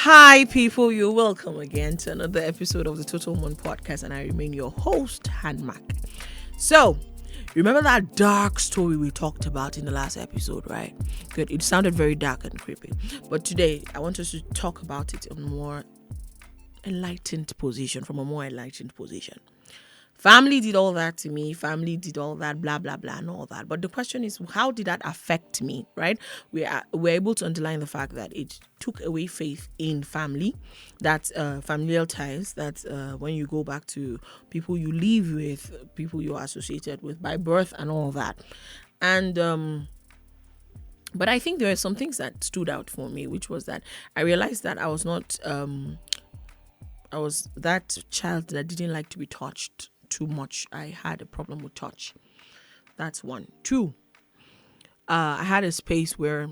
Hi, people. You're welcome again to another episode of the Total One podcast, and I remain your host, Hanmak. So, remember that dark story we talked about in the last episode, right? Good. It sounded very dark and creepy, but today I want us to talk about it in more enlightened position, from a more enlightened position. Family did all that to me. Family did all that, blah, blah, blah, and all that. But the question is, how did that affect me, right? We're able to underline the fact that it took away faith in family, that familial ties, that when you go back to people you live with, people you're associated with by birth and all that. And, but I think there are some things that stood out for me, which was that I realized that I was not, I was that child that didn't like to be touched too much. I had a problem with touch. That's one. Two, I had a space where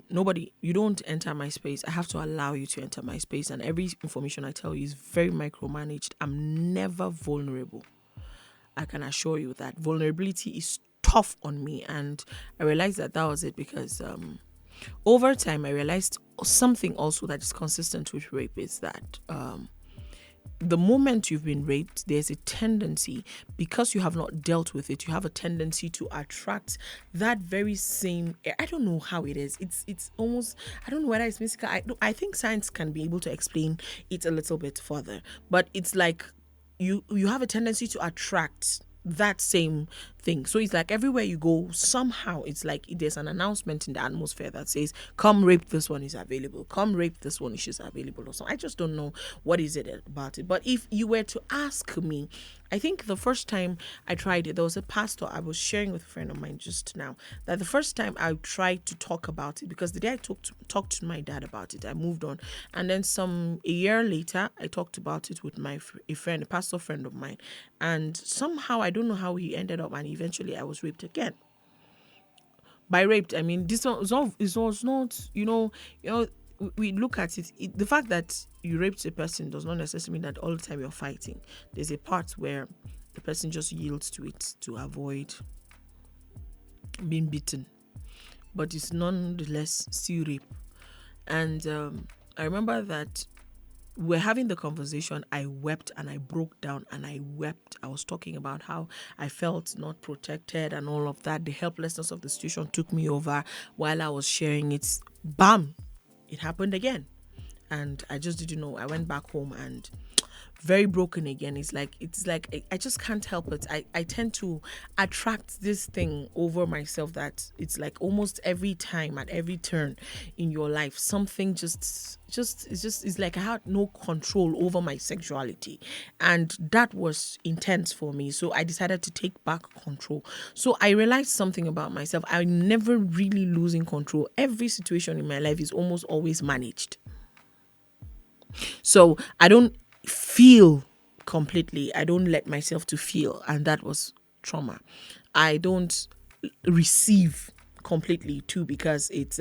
you don't enter my space. I have to allow you to enter my space. And every information I tell you is very micromanaged. I'm never vulnerable. I can assure you that vulnerability is tough on me. And I realized that was it because over time, I realized something also that is consistent with rape is that the moment you've been raped, there's a tendency, because you have not dealt with it, you have a tendency to attract that very same. I don't know how it is. It's almost, I don't know whether it's mystical. I think science can be able to explain it a little bit further, but it's like you have a tendency to attract that same thing. So it's like everywhere you go, somehow it's like there's an announcement in the atmosphere that says, come rape, this one is available, come rape, this one is available, or something. I just don't know what is it about it. But if you were to ask me, I think the first time I tried it, there was a pastor I was sharing with a friend of mine just now, that the first time I tried to talk about it, because the day I talked to my dad about it, I moved on. And then a year later, I talked about it with a pastor friend of mine. And somehow, I don't know how he ended up, and eventually I was raped again. By raped, I mean, this one was not, we look at it, the fact that you raped a person does not necessarily mean that all the time you're fighting. There's a part where the person just yields to it to avoid being beaten, but it's nonetheless still rape. And I remember that we're having the conversation. I wept and I broke down and I wept. I was talking about how I felt not protected and all of that. The helplessness of the situation took me over while I was sharing it. Bam! It happened again. And I just didn't know. I went back home and very broken again. It's like I just can't help it. I tend to attract this thing over myself, that it's like almost every time, at every turn in your life, something it's like I had no control over my sexuality, and that was intense for me. So I decided to take back control. So I realized something about myself. I'm never really losing control. Every situation in my life is almost always managed. So I don't feel completely. I don't let myself to feel, and that was trauma. I don't receive completely too, because if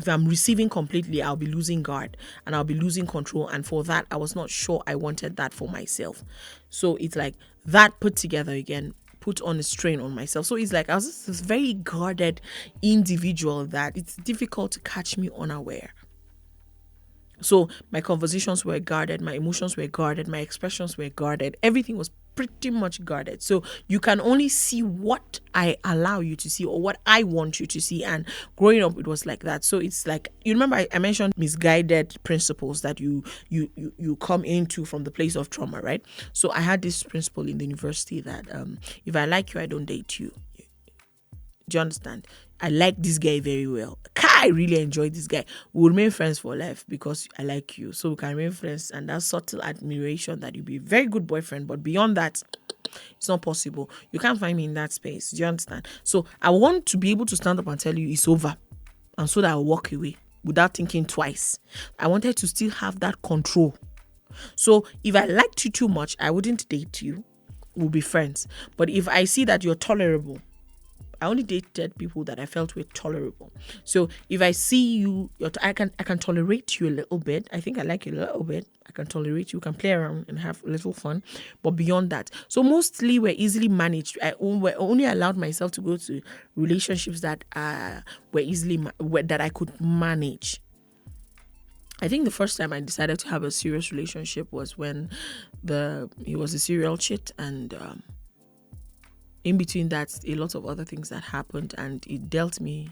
I'm receiving completely, I'll be losing guard and I'll be losing control, and for that I was not sure I wanted that for myself. So it's like that put together again put on a strain on myself. So it's like I was just this very guarded individual that it's difficult to catch me unaware. So my conversations were guarded, my emotions were guarded, my expressions were guarded. Everything was pretty much guarded. So you can only see what I allow you to see or what I want you to see. And growing up, it was like that. So it's like, you remember I mentioned misguided principles that you come into from the place of trauma, right? So I had this principle in the university that if I like you, I don't date you. Do you understand? I like this guy very well. I really enjoy this guy. We'll remain friends for life because I like you. So we can remain friends, and that subtle admiration that you'll be a very good boyfriend. But beyond that, it's not possible. You can't find me in that space. Do you understand? So I want to be able to stand up and tell you it's over, and so that I'll walk away without thinking twice. I wanted to still have that control. So if I liked you too much, I wouldn't date you. We'll be friends. But if I see that you're tolerable, I only dated people that I felt were tolerable. So if I see you, I can tolerate you a little bit. I think I like you a little bit. I can tolerate you. We can play around and have a little fun. But beyond that, so mostly we're easily managed. I only allowed myself to go to relationships that were easily that I could manage. I think the first time I decided to have a serious relationship was when he was a serial cheat, and in between that, a lot of other things that happened, and it dealt me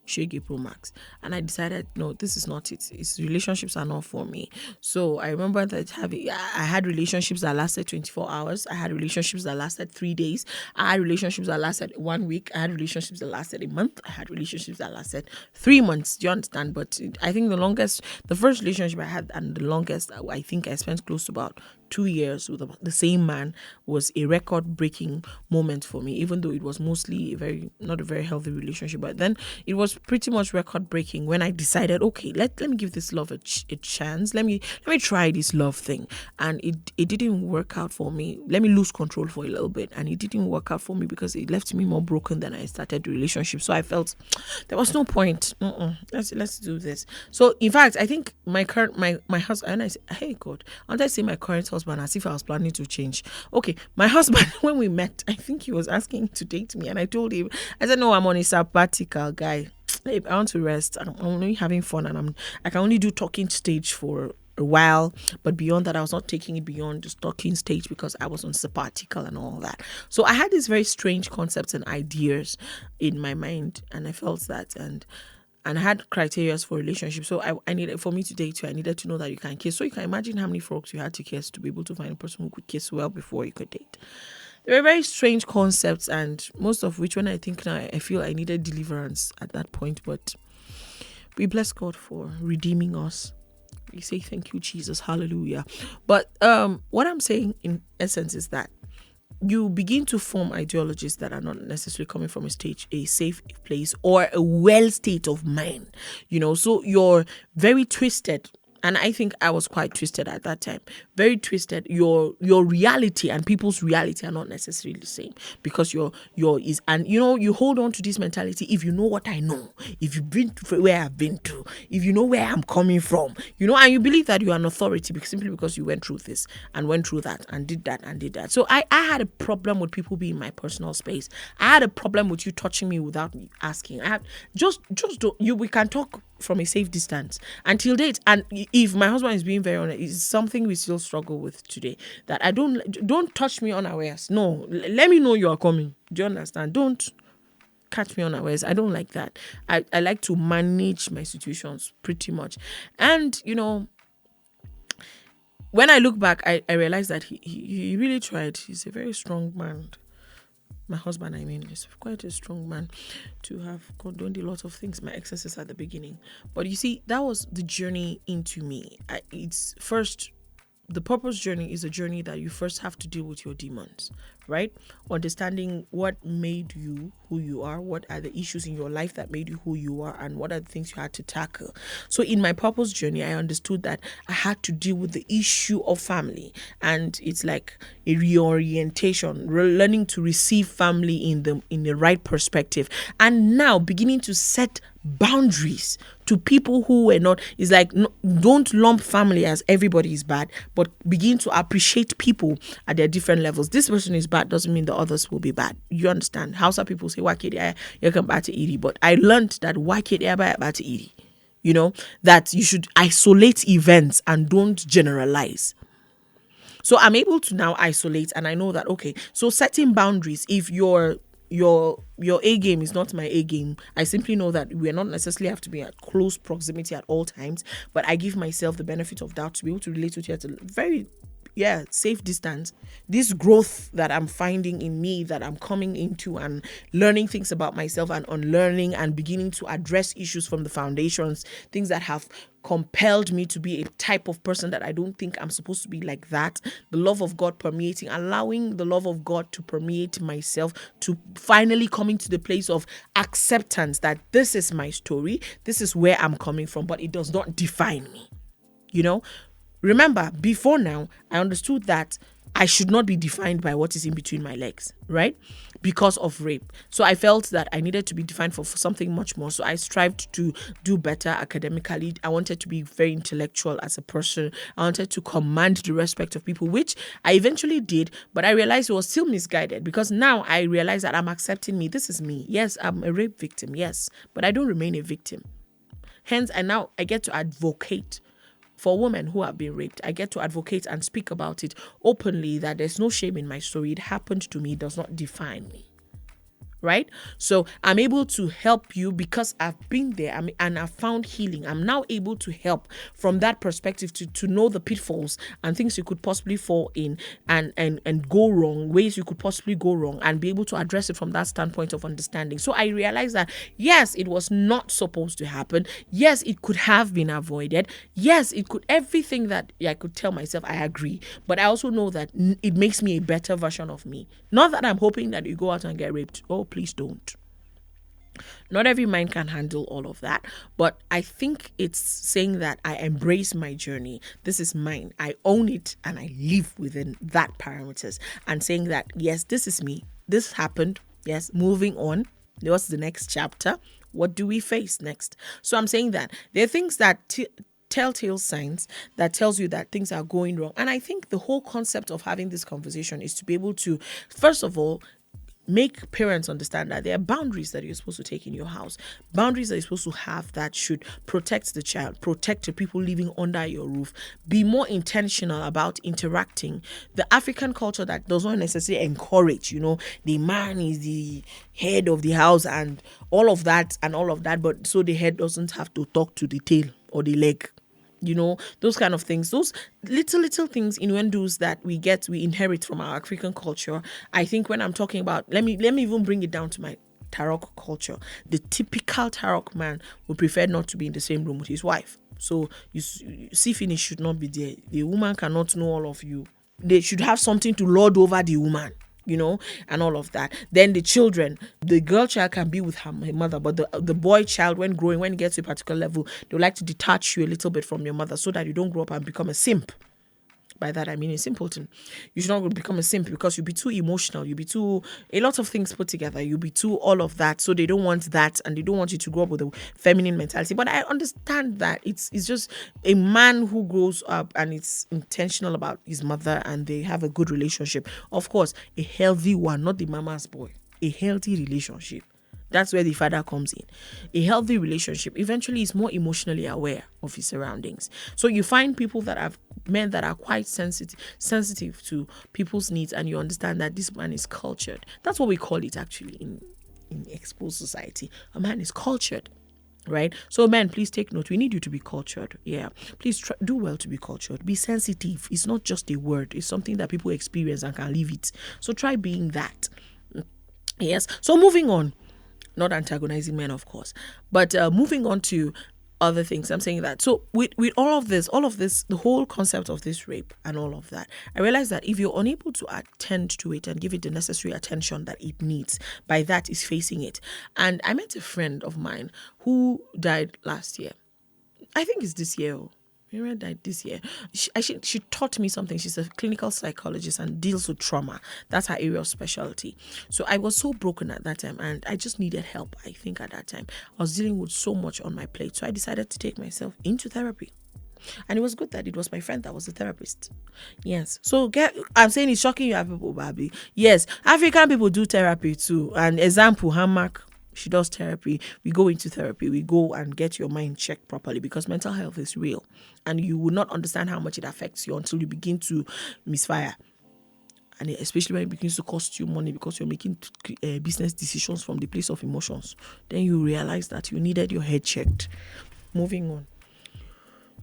Shege Pro Max. And I decided, no, this is not it. It's relationships are not for me. So I remember that I had relationships that lasted 24 hours. I had relationships that lasted 3 days. I had relationships that lasted 1 week. I had relationships that lasted a month. I had relationships that lasted 3 months. Do you understand? But I think the first relationship I had, and the longest, I think I spent close to about 2 years with the same man, was a record-breaking moment for me, even though it was mostly not a very healthy relationship. But then it was pretty much record-breaking when I decided, okay, let me give this love a chance. Let me try this love thing. And it didn't work out for me. Let me lose control for a little bit. And it didn't work out for me because it left me more broken than I started the relationship. So I felt there was no point. Let's do this. So in fact, I think my husband, and I said, hey God, and I say my current husband as if I was planning to change. Okay, my husband, when we met, I think he was asking to date me, and I told him, I said, no, I'm on a sabbatical, guy. I want to rest. I'm only having fun, and I can only do talking stage for a while, but beyond that, I was not taking it beyond just talking stage because I was on sabbatical and all that. So I had these very strange concepts and ideas in my mind, and I felt that, and I had criteria for relationships. So I needed, for me to date you, I needed to know that you can kiss. So you can imagine how many frogs you had to kiss to be able to find a person who could kiss well before you could date. They were very strange concepts, and most of which, when I think now, I feel I needed deliverance at that point. But we bless God for redeeming us. We say thank you, Jesus. Hallelujah. But what I'm saying in essence is that you begin to form ideologies that are not necessarily coming from a safe place or a well state of mind, so you're very twisted. And I think I was quite twisted at that time. Very twisted. Your reality and people's reality are not necessarily the same, because you hold on to this mentality. If you know what I know, if you've been to where I've been to, if you know where I'm coming from, and you believe that you are an authority simply because you went through this and went through that and did that and did that. So I had a problem with people being in my personal space. I had a problem with you touching me without me asking. We can talk from a safe distance until date. And if my husband is being very honest, it's something we still struggle with today, that I don't touch me unawares. No, let me know you are coming. Do you understand? Don't catch me unawares. I don't like that. I like to manage my situations pretty much. And when I look back, I realized that he really tried. He's a very strong man. My husband, is quite a strong man to have condoned a lot of things, my excesses at the beginning. But you see, that was the journey into me. The purpose journey is a journey that you first have to deal with your demons, right? Understanding what made you who you are, what are the issues in your life that made you who you are, and what are the things you had to tackle. So in my purpose journey, I understood that I had to deal with the issue of family, and it's like a reorientation, learning to receive family in the right perspective, and now beginning to set boundaries to people who were not. It's like, no, don't lump family as everybody is bad, but begin to appreciate people at their different levels. This person is bad doesn't mean the others will be bad. You understand? Hausa people say wakedi you can bad to iri, but I learned that wakedi bad to iri. That you should isolate events and don't generalize. So I'm able to now isolate, and I know that, okay, so setting boundaries, if your A game is not my A game, I simply know that we are not necessarily have to be at close proximity at all times, but I give myself the benefit of doubt to be able to relate with you at a very safe distance. This growth that I'm finding in me, that I'm coming into and learning things about myself and unlearning and beginning to address issues from the foundations, things that have compelled me to be a type of person that I don't think I'm supposed to be like that. The love of God permeating, allowing the love of God to permeate myself, to finally coming to the place of acceptance that this is my story, this is where I'm coming from, but it does not define me. Remember, before now, I understood that I should not be defined by what is in between my legs, right? Because of rape. So I felt that I needed to be defined for something much more. So I strived to do better academically. I wanted to be very intellectual as a person. I wanted to command the respect of people, which I eventually did. But I realized it was still misguided, because now I realize that I'm accepting me. This is me. Yes, I'm a rape victim. Yes, but I don't remain a victim. Hence, I get to advocate for women who have been raped, I get to advocate and speak about it openly, that there's no shame in my story. It happened to me. It does not define me. Right? So I'm able to help you because I've been there and I've found healing. I'm now able to help from that perspective to know the pitfalls and things you could possibly fall in and go wrong, ways you could possibly go wrong, and be able to address it from that standpoint of understanding. So I realized that, yes, it was not supposed to happen. Yes, it could have been avoided. Yes, it could, everything that I could tell myself, I agree. But I also know that it makes me a better version of me. Not that I'm hoping that you go out and get raped. Oh, please don't. Not every mind can handle all of that, but I think it's saying that I embrace my journey. This is mine. I own it and I live within that parameters, and saying that, yes, this is me. This happened. Yes, moving on. What's the next chapter? What do we face next? So I'm saying that there are things that telltale signs that tells you that things are going wrong. And I think the whole concept of having this conversation is to be able to, first of all, make parents understand that there are boundaries that you're supposed to take in your house, boundaries that you're supposed to have that should protect the child, protect the people living under your roof. Be more intentional about interacting. The African culture that does not necessarily encourage, the man is the head of the house and all of that, but so the head doesn't have to talk to the tail or the leg. Those kind of things, those little things, innuendos that we inherit from our African culture. I think when I'm talking about, let me even bring it down to my Tarok culture. The typical Tarok man would prefer not to be in the same room with his wife. So you see, finish should not be there. The woman cannot know all of you. They should have something to lord over the woman. And all of that. Then the children, the girl child can be with her mother, but the boy child, when growing, when it gets to a particular level, they would like to detach you a little bit from your mother so that you don't grow up and become a simp. By that, I mean a simpleton. You should not become a simp because you'll be too emotional. You'll be too, a lot of things put together. You'll be too all of that. So they don't want that, and they don't want you to grow up with a feminine mentality. But I understand that it's just a man who grows up and it's intentional about his mother and they have a good relationship. Of course, a healthy one, not the mama's boy. A healthy relationship. That's where the father comes in. A healthy relationship eventually is more emotionally aware of his surroundings. So you find men that are quite sensitive to people's needs, and you understand that this man is cultured. That's what we call it actually in exposed society. A man is cultured. Right? So men, please take note. We need you to be cultured. Yeah. Please do well to be cultured. Be sensitive. It's not just a word. It's something that people experience and can live it. So try being that. Yes. So moving on. Not antagonizing men, of course, but moving on to other things. I'm saying that. So with all of this, the whole concept of this rape and all of that, I realized that if you're unable to attend to it and give it the necessary attention that it needs, by that is facing it. And I met a friend of mine who died last year. I think it's this year. Miriam died this year. She taught me something. She's a clinical psychologist and deals with trauma. That's her area of specialty. So I was so broken at that time and I just needed help, I think, at that time. I was dealing with so much on my plate. So I decided to take myself into therapy. And it was good that it was my friend that was the therapist. Yes. So I'm saying it's shocking you have people, Barbie. Yes. African people do therapy too. An example, Hamak. She does therapy. We go into therapy. We go and get your mind checked properly because mental health is real. And you will not understand how much it affects you until you begin to misfire. And especially when it begins to cost you money because you're making business decisions from the place of emotions. Then you realize that you needed your head checked. Moving on.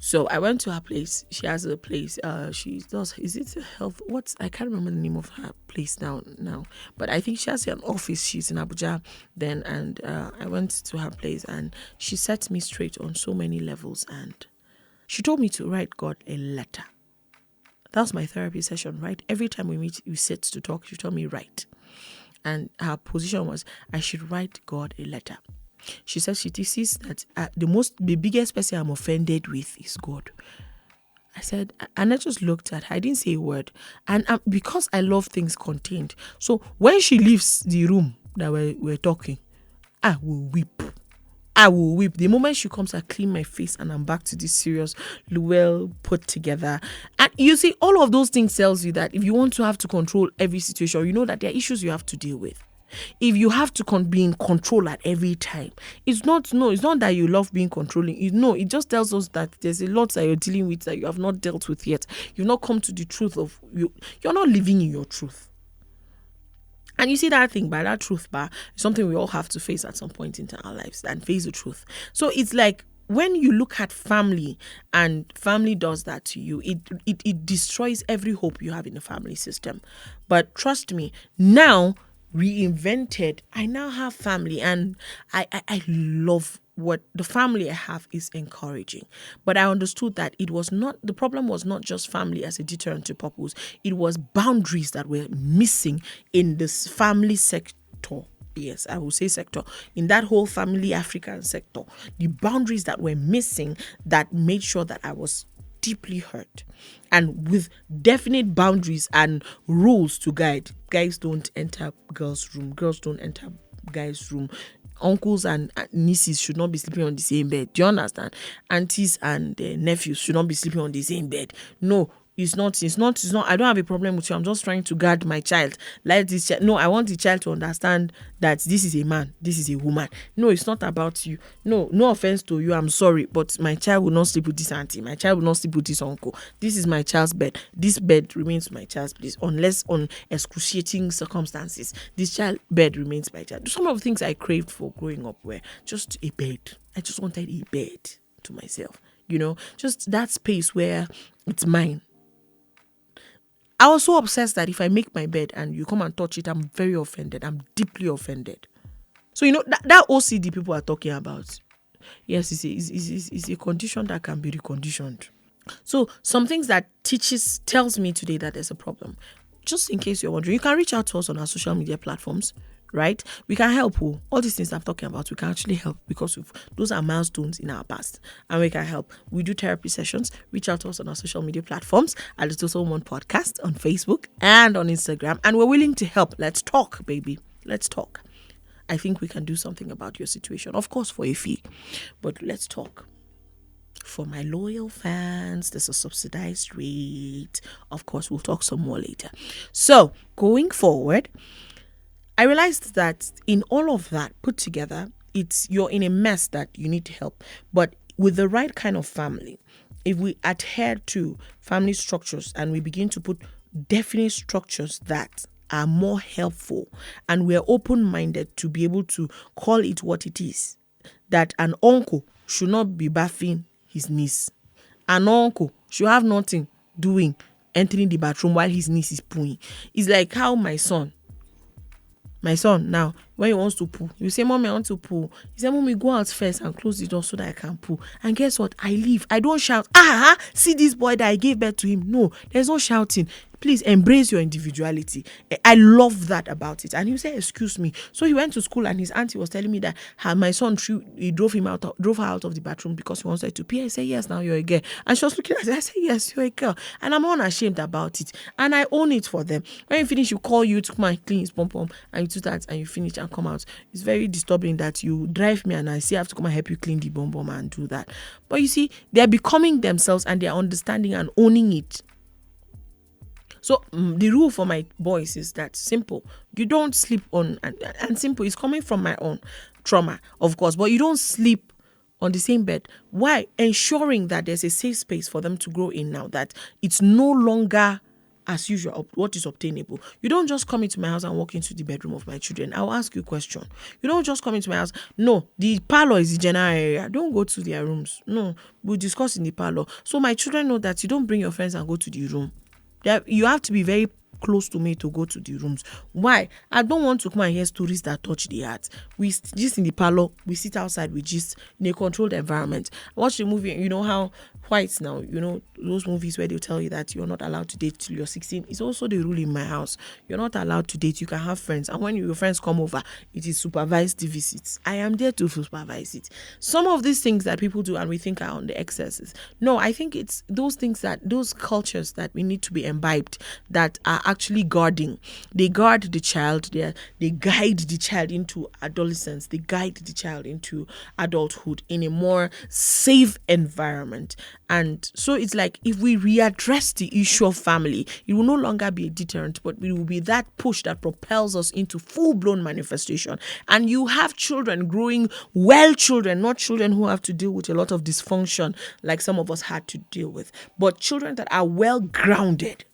So I went to her place. She has a place. She does. Is it a health? I can't remember the name of her place now. But I think she has an office. She's in Abuja then, and I went to her place, and she set me straight on so many levels, and she told me to write God a letter. That was my therapy session, right? Every time we meet, we sit to talk. She told me write, and her position was I should write God a letter. She says she sees that the biggest person I'm offended with is God. I said, and I just looked at her. I didn't say a word. And because I love things contained. So when she leaves the room that we're talking, I will weep. The moment she comes, I clean my face and I'm back to this serious, well put together. And you see, all of those things tells you that if you want to have to control every situation, you know that there are issues you have to deal with. If you have to be in control at every time, it's not that you love being controlling. It just tells us that there's a lot that you're dealing with that you have not dealt with yet. You've not come to the truth of you. You're not living in your truth. And you see that thing, by that truth bar, is something we all have to face at some point in our lives, and face the truth. So it's like, when you look at family and family does that to you, it destroys every hope you have in the family system. But trust me, now reinvented, I now have family, and I love what the family I have is encouraging. But I understood that the problem was not just family as a deterrent to purpose. It was boundaries that were missing in this family sector. Yes, I will say sector. In that whole family African sector, the boundaries that were missing that made sure that I was deeply hurt. And with definite boundaries and rules to guide. Guys don't enter girls' room. Girls don't enter guys' room. Uncles and nieces should not be sleeping on the same bed. Do you understand? Aunties and nephews should not be sleeping on the same bed. No. It's not. I don't have a problem with you. I'm just trying to guard my child. Like this child. No, I want the child to understand that this is a man, this is a woman. No, it's not about you. No offense to you. I'm sorry, but my child will not sleep with this auntie. My child will not sleep with this uncle. This is my child's bed. This bed remains my child's place, unless on excruciating circumstances. This child bed remains my child. Some of the things I craved for growing up were just a bed. I just wanted a bed to myself. Just that space where it's mine. I was so obsessed that if I make my bed and you come and touch it, I'm very offended. I'm deeply offended. So, that OCD people are talking about, yes, it's a condition that can be reconditioned. So, some things that tells me today that there's a problem. Just in case you're wondering, you can reach out to us on our social media platforms, right? We can help. All these things I'm talking about, we can actually help, because those are milestones in our past, and we can help. We do therapy sessions. Reach out to us on our social media platforms at the Total Woman Podcast on Facebook and on Instagram, and we're willing to help. Let's talk, baby. Let's talk. I think we can do something about your situation, of course, for a fee, but let's talk. For my loyal fans, there's a subsidized rate. Of course, we'll talk some more later. So, going forward, I realized that in all of that put together, you're in a mess that you need help. But with the right kind of family, if we adhere to family structures and we begin to put definite structures that are more helpful, and we're open-minded to be able to call it what it is, that an uncle should not be bathing his niece. An uncle should have nothing doing entering the bathroom while his niece is pooing. It's like how my son now, when he wants to poo, you say, Mommy, I want to poo. He said, Mommy, go out first and close the door so that I can poo. And guess what? I leave. I don't shout, see this boy that I gave birth to him. No, there's no shouting. Please embrace your individuality. I love that about it. And he said, excuse me. So he went to school and his auntie was telling me that my son, he drove her out of the bathroom because he wanted to pee. I said, yes, now you're a girl. And she was looking at me. I said, yes, you're a girl. And I'm unashamed about it. And I own it for them. When you finish, you call you to come and clean his pom-pom, and you do that and you finish and come out. It's very disturbing that you drive me and I say I have to come and help you clean the pom-pom and do that. But you see, they're becoming themselves and they're understanding and owning it. So the rule for my boys is that simple. You don't sleep on, and simple is coming from my own trauma, of course, but you don't sleep on the same bed. Why? Ensuring that there's a safe space for them to grow in now, that it's no longer as usual what is obtainable. You don't just come into my house and walk into the bedroom of my children. I'll ask you a question. You don't just come into my house. No, the parlor is the general area. Don't go to their rooms. No, we'll discuss in the parlor. So my children know that you don't bring your friends and go to the room. You have to be very close to me to go to the rooms. Why? I don't want to come and hear stories that touch the heart. We just in the parlor, we sit outside, we just in a controlled environment. Watch the movie. You know how whites now, those movies where they tell you that you're not allowed to date till you're 16. It's also the rule in my house. You're not allowed to date. You can have friends, and when your friends come over, it is supervised visits. I am there to supervise it. Some of these things that people do and we think are on the excesses. No, I think it's those things, that those cultures that we need to be imbibed, that are actually guarding. They guard the child. They guide the child into adolescence. They guide the child into adulthood in a more safe environment. And so it's like, if we readdress the issue of family, it will no longer be a deterrent, but it will be that push that propels us into full-blown manifestation. And you have children growing well, children, not children who have to deal with a lot of dysfunction like some of us had to deal with, but children that are well grounded.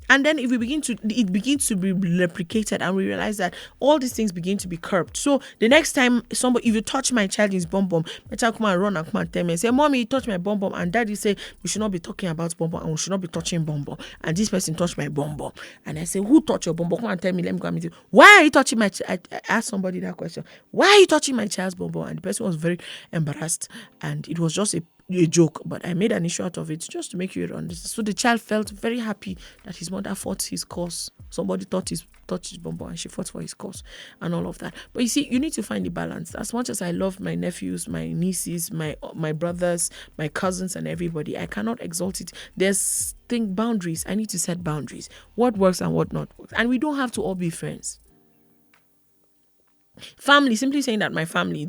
And then if we it begins to be replicated, and we realize that all these things begin to be curbed. So the next time if you touch my child in his bum bum, my child come and run and come and tell me, say, Mommy, you touch my bum bum, and Daddy say we should not be talking about bum bum, and we should not be touching bum bum. And this person touched my bum bum, and I say, who touched your bum bum? Come and tell me. Let me go and meet you. Why are you touching my? I asked somebody that question. Why are you touching my child's bum bum? And the person was very embarrassed, and it was just a joke, but I made an issue out of it just to make you understand. So the child felt very happy that his mother fought his cause. Somebody touched his bum and she fought for his cause and all of that. But you see, you need to find the balance. As much as I love my nephews, my nieces, my brothers, my cousins, and everybody, I cannot exalt it. There's boundaries. I need to set boundaries. What works and what not works. And we don't have to all be friends. Family, simply saying that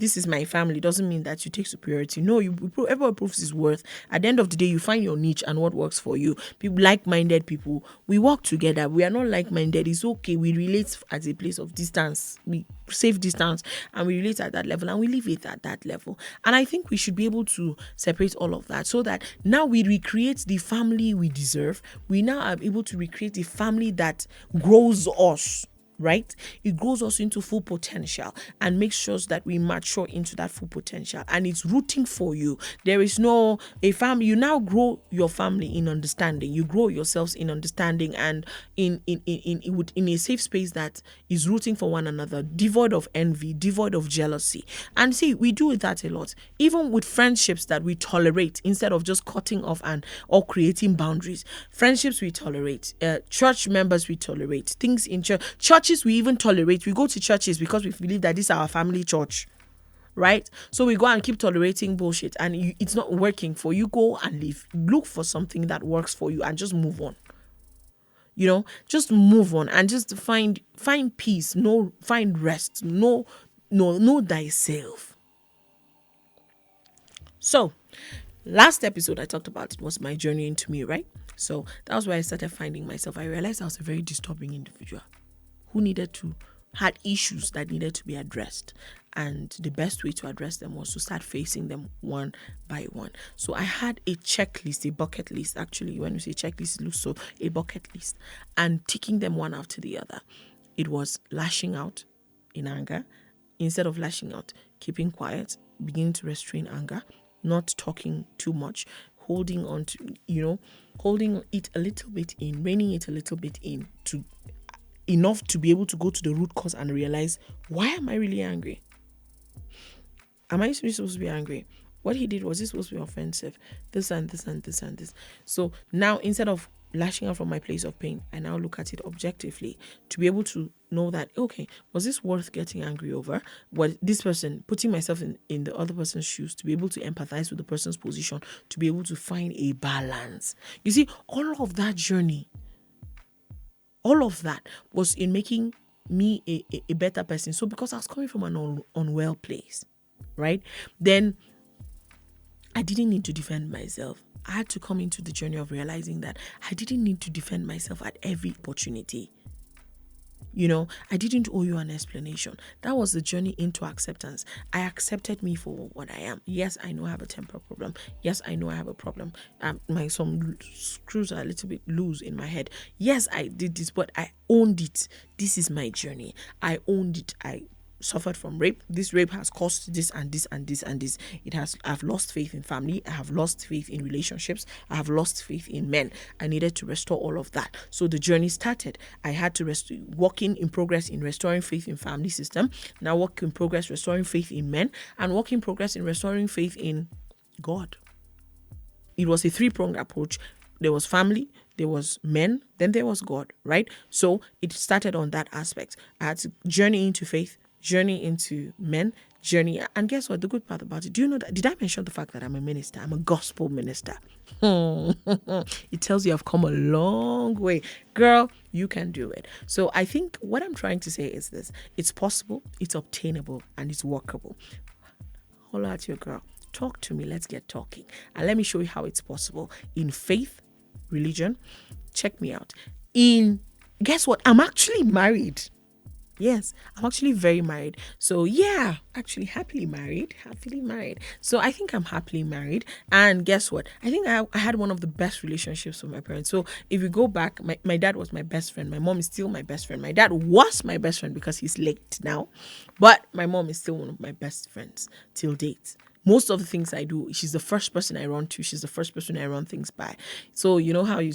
this is my family, doesn't mean that you take superiority. No, everyone proves his worth. At the end of the day, you find your niche and what works for you. People, like-minded people, we work together. We are not like-minded. It's okay. We relate at a place of distance. We safe distance, and we relate at that level, and we leave it at that level. And I think we should be able to separate all of that, so that now we recreate the family we deserve. We now are able to recreate the family that grows us. Right? It grows us into full potential and makes sure that we mature into that full potential, and it's rooting for you. There is no a family. You now grow your family in understanding. You grow yourselves in understanding and in a safe space that is rooting for one another, devoid of envy, devoid of jealousy. And see, we do that a lot, even with friendships that we tolerate instead of just cutting off or creating boundaries. Friendships we tolerate, church members we tolerate, things in churches we even tolerate. We go to churches because we believe that this is our family church, right? So we go and keep tolerating bullshit, and it's not working for you. Go and leave. Look for something that works for you and just move on. Just move on and just find peace. Find rest. Know thyself. So, last episode I talked about, it was my journey into me, right? So that was where I started finding myself. I realized I was a very disturbing individual who had issues that needed to be addressed. And the best way to address them was to start facing them one by one. So I had a checklist, a bucket list. Actually, when we say checklist, it looks so a bucket list, and ticking them one after the other. It was lashing out in anger. Instead of lashing out, keeping quiet, beginning to restrain anger, not talking too much, holding on to, holding it a little bit in, reining it a little bit in, enough to be able to go to the root cause and realize, why am I really angry? Am I supposed to be angry? What he did, was this supposed to be offensive? This and this and this and this. So now, instead of lashing out from my place of pain, I now look at it objectively to be able to know that, okay, was this worth getting angry over? What this person, putting myself in the other person's shoes, to be able to empathize with the person's position, to be able to find a balance. You see, all of that journey, all of that was in making me a better person. So because I was coming from an unwell place, right? Then I didn't need to defend myself. I had to come into the journey of realizing that I didn't need to defend myself at every opportunity. I didn't owe you an explanation. That was the journey into acceptance. I accepted me for what I am. Yes, I know I have a temper problem. Yes, I know I have a problem. Some screws are a little bit loose in my head. Yes, I did this, but I owned it. This is my journey. I owned it. I suffered from rape. This rape has caused this and this and this and this. I've lost faith in family. I have lost faith in relationships. I have lost faith in men. I needed to restore all of that. So the journey started. I had to working in progress in restoring faith in family system. Now work in progress restoring faith in men, and work in progress in restoring faith in God. It was a 3-pronged approach. There was family, there was men, then there was God, right? So it started on that aspect. I had to journey into faith, journey into men, journey. And guess what? The good part about it, do you know that? Did I mention the fact that I'm a minister? I'm a gospel minister. It tells you I've come a long way. Girl, you can do it. So I think what I'm trying to say is this: it's possible, it's obtainable, and it's workable. Holla at your girl. Talk to me. Let's get talking. And let me show you how it's possible. In faith, religion, check me out. Guess what? I'm actually married. Yes, I'm actually very married. So yeah, actually happily married. So I think I'm happily married. And guess what? I think I had one of the best relationships with my parents. So if you go back, my dad was my best friend. My mom is still my best friend. My dad was my best friend because he's late now. But my mom is still one of my best friends till date. Most of the things I do, she's the first person I run to. She's the first person I run things by. So you know how you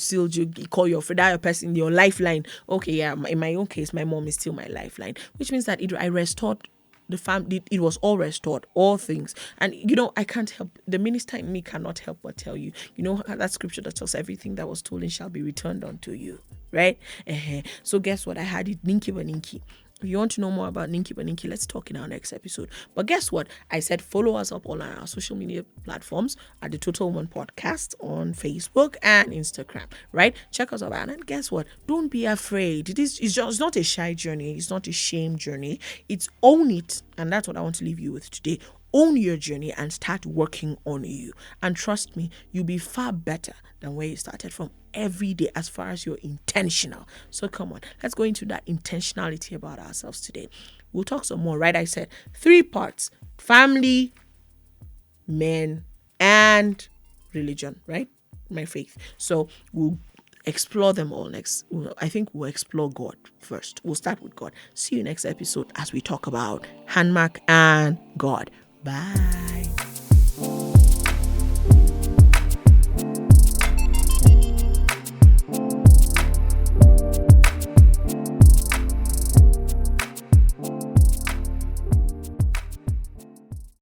call your friend, that person, your lifeline. Okay, yeah. In my own case, my mom is still my lifeline, which means that I restored the family. It was all restored, all things. And I can't help. The minister in me cannot help but tell you. You know that scripture that tells everything that was stolen shall be returned unto you, right? So guess what? I had it, Ninki Baninki. If you want to know more about Ninki Baninki, let's talk in our next episode. But guess what? I said follow us up on our social media platforms at the Total Woman Podcast on Facebook and Instagram, right? Check us out. And guess what? Don't be afraid. It's not a shy journey. It's not a shame journey. It's own it. And that's what I want to leave you with today. Own your journey and start working on you. And trust me, you'll be far better than where you started from every day as far as you're intentional. So come on, let's go into that intentionality about ourselves today. We'll talk some more, right? I said 3 parts: family, men, and religion, right? My faith. So we'll explore them all next. I think we'll explore God first. We'll start with God. See you next episode as we talk about Handmark and God. Bye.